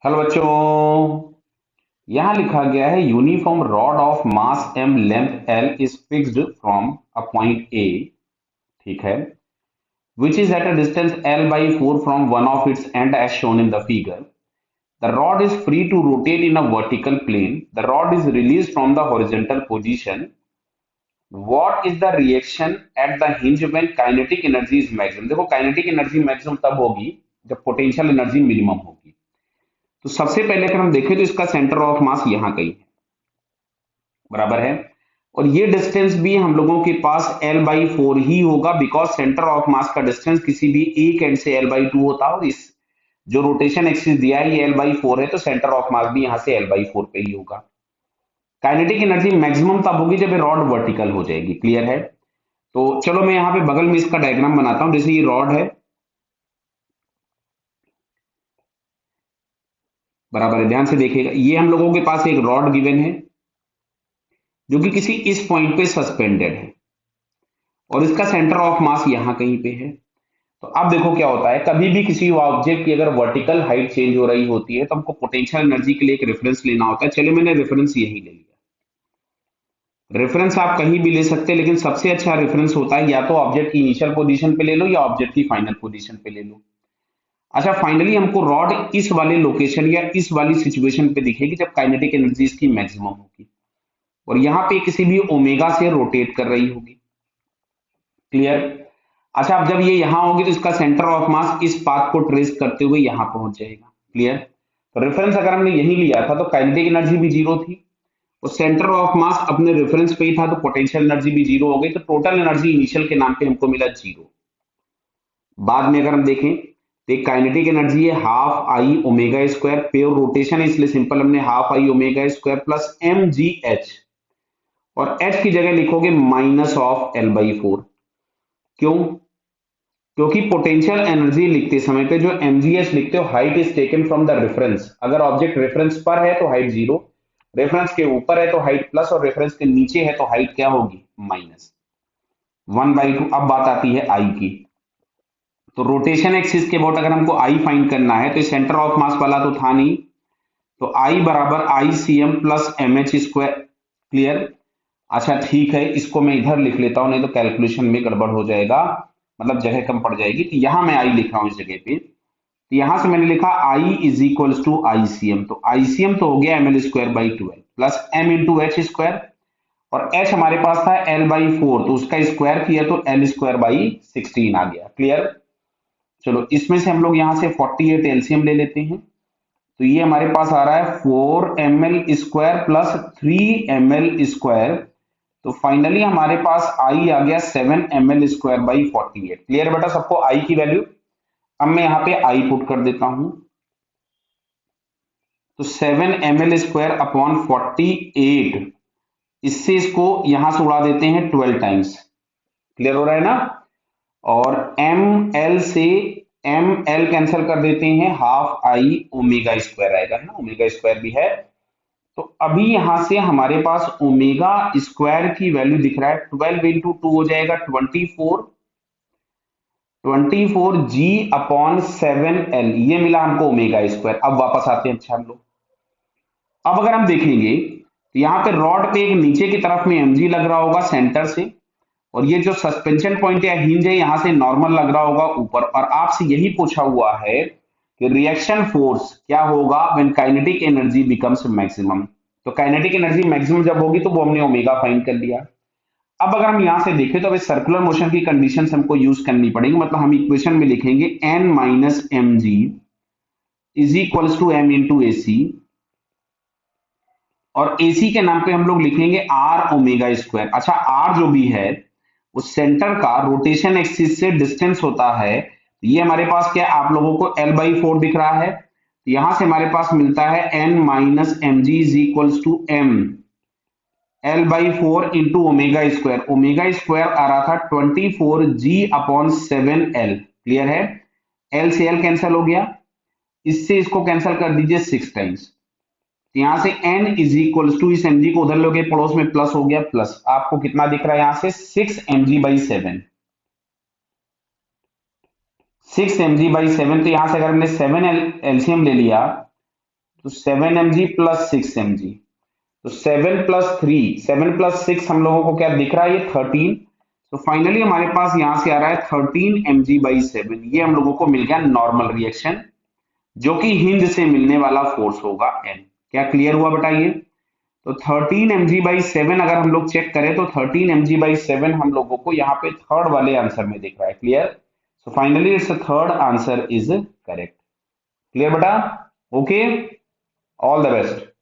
Hello बच्चों। यहां लिखा गया है uniform rod of mass M length L is fixed from a point A. ठीक है। Which is at a distance L by 4 from one of its end as shown in the figure. The rod is free to rotate in a vertical plane. The rod is release from the horizontal position. What is the reaction at the hinge when kinetic energy is maximum. देखो, kinetic energy maximum तब होगी जब potential energy minimum होगी। तो सबसे पहले अगर हम देखें तो इसका सेंटर ऑफ मास यहां कहीं है, बराबर है। और ये डिस्टेंस भी हम लोगों के पास एल बाई फोर ही होगा, बिकॉज सेंटर ऑफ मास का डिस्टेंस किसी भी एक एंड से एल बाई टू होता है, और इस जो रोटेशन एक्सिस दिया है ये एल बाई फोर है, तो सेंटर ऑफ मास भी यहां से एल बाई फोर पे ही होगा। काइनेटिक एनर्जी मैक्सिमम तब होगी जब ये रॉड वर्टिकल हो जाएगी। क्लियर है। तो चलो मैं यहाँ पे बगल में इसका डायग्राम बनाता हूं। जैसे ये रॉड है, बराबर है, ध्यान से देखिएगा। ये हम लोगों के पास एक रॉड गिवन है जो कि किसी इस पॉइंट पे सस्पेंडेड है, और इसका सेंटर ऑफ मास यहां कहीं पे है। तो अब देखो क्या होता है, कभी भी किसी ऑब्जेक्ट की अगर वर्टिकल हाइट चेंज हो रही होती है तो हमको पोटेंशियल एनर्जी के लिए एक रेफरेंस लेना होता है। चलिए मैंने रेफरेंस यही ले लिया। रेफरेंस आप कहीं भी ले सकते हैं, लेकिन सबसे अच्छा रेफरेंस होता है या तो ऑब्जेक्ट की इनिशियल पोजीशन पे ले लो या ऑब्जेक्ट की फाइनल पोजीशन पे ले लो। अच्छा, फाइनली हमको रॉड इस वाले लोकेशन या इस वाली सिचुएशन पे दिखेगी जब काइनेटिक एनर्जी इसकी मैक्सिमम होगी, और यहाँ पे किसी भी ओमेगा से रोटेट कर रही होगी। क्लियर। अच्छा, अब जब ये यहां होगी तो इसका सेंटर ऑफ मास इस पाथ को ट्रेस करते हुए यहां पहुंच जाएगा। क्लियर। तो रेफरेंस अगर हमने यही लिया था तो काइनेटिक एनर्जी भी जीरो थी, और सेंटर ऑफ मास अपने रेफरेंस पे ही था, तो पोटेंशियल एनर्जी भी जीरो हो गई। तो टोटल एनर्जी इनिशियल के नाम पे हमको मिला जीरो। बाद में अगर हम देखें तो काइनेटिक एनर्जी है half I omega square, pure rotation है इसलिए सिंपल हमने half I omega square plus M G H, और एच की जगह लिखोगे minus of L by four. क्यों? क्योंकि पोटेंशियल एनर्जी लिखते समय पे जो एमजीएच लिखते हो, height is taken from the reference. अगर ऑब्जेक्ट रेफरेंस पर है तो हाइट जीरो, रेफरेंस के ऊपर है तो हाइट प्लस, और रेफरेंस के नीचे है तो हाइट क्या होगी, माइनस वन बाई टू। अब बात आती है आई की। तो रोटेशन एक्सिस के अबाउट अगर हमको आई फाइंड करना है तो सेंटर ऑफ मास वाला तो था नहीं, तो आई बराबर I C M plus M H square. Clear. अच्छा ठीक है, इसको मैं इधर लिख लेता हूं, नहीं तो कैलकुलेशन में गड़बड़ हो जाएगा, मतलब जगह कम पड़ जाएगी। तो यहां मैं आई लिख रहा हूं इस जगह पे। तो यहां से मैंने लिखा I is equals to ICM. तो आईसीएम तो हो गया M L square by twelve plus M into H square, और एच हमारे पास था एल बाई फोर, तो उसका स्क्वायर किया तो एल स्क्वायर बाई सिक्सटीन आ गया। क्लियर। चलो इसमें से हम लोग यहां से 48 एलसीएम ले लेते हैं। तो ये हमारे पास आ रहा है 4 ml square plus 3 ml square. तो फाइनली हमारे पास आई आ गया 7 ml स्क्वायर बाई 48। क्लियर बेटा सबको आई की वैल्यू। अब मैं यहाँ पे आई पुट कर देता हूं, तो 7 ml स्क्वायर अपॉन 48, इससे इसको यहां से उड़ा देते हैं 12 टाइम्स। क्लियर हो रहा है ना। और एम एल से एम एल कैंसिल कर देते हैं, हाफ आई ओमेगा स्क्वायर आएगा, है ना, ओमेगा स्क्वायर भी है। तो अभी यहां से हमारे पास ओमेगा स्क्वायर की वैल्यू दिख रहा है 12 इंटू टू हो जाएगा 24, 24 जी अपॉन 7 एल, ये मिला हमको ओमेगा स्क्वायर। अब वापस आते हैं। अच्छा हम लोग अब अगर हम देखेंगे तो यहाँ पे रॉड पे एक नीचे की तरफ में एमजी लग रहा होगा सेंटर से, और ये जो सस्पेंशन पॉइंट या हिंज है यहां से नॉर्मल लग रहा होगा ऊपर। और आपसे यही पूछा हुआ है कि रिएक्शन फोर्स क्या होगा when kinetic energy becomes maximum. तो काइनेटिक एनर्जी मैक्सिमम जब होगी तो वो हमने ओमेगा फाइंड कर लिया। अब अगर हम यहां से देखें तो सर्कुलर मोशन की कंडीशन हमको यूज करनी पड़ेगी, मतलब हम इक्वेशन में लिखेंगे N minus M G is equals to M into A C, और एसी के नाम पे हम लोग लिखेंगे आर ओमेगा स्क्वायर। अच्छा, आर जो भी है उस सेंटर का रोटेशन एक्सिस से डिस्टेंस होता है। ये हमारे पास क्या, आप लोगों को एल बाई फोर दिख रहा है, तो यहां से हमारे पास मिलता है N minus M G is equals to M L by four into omega square. Omega square आ रहा था 24 जी अपॉन 7 एल। क्लियर है। एल से एल कैंसिल हो गया, इससे इसको कैंसिल कर दीजिए 6 टाइम्स। तो यहां से n इज इक्वल टू, इस mg को उधर लोगे पड़ोस में प्लस हो गया, प्लस आपको कितना दिख रहा है यहां से 6 mg/7, 6 mg/7। तो यहां से अगर हमने 7 एलसीएम ले लिया तो 7 mg प्लस 6 mg, तो 7 + 6 हम लोगों को क्या दिख रहा है, ये 13। तो फाइनली हमारे पास यहां से आ रहा है 13 mg/7, ये हम लोगों को मिल गया नॉर्मल रिएक्शन, जो कि हिंज से मिलने वाला फोर्स होगा N। क्या क्लियर हुआ बताइए? तो 13 mg/7 अगर हम लोग चेक करें तो 13 mg/7 हम लोगों को यहाँ पे थर्ड वाले आंसर में दिख रहा है। Clear? So finally it's third answer is correct. Clear बेटा? Okay, all the best.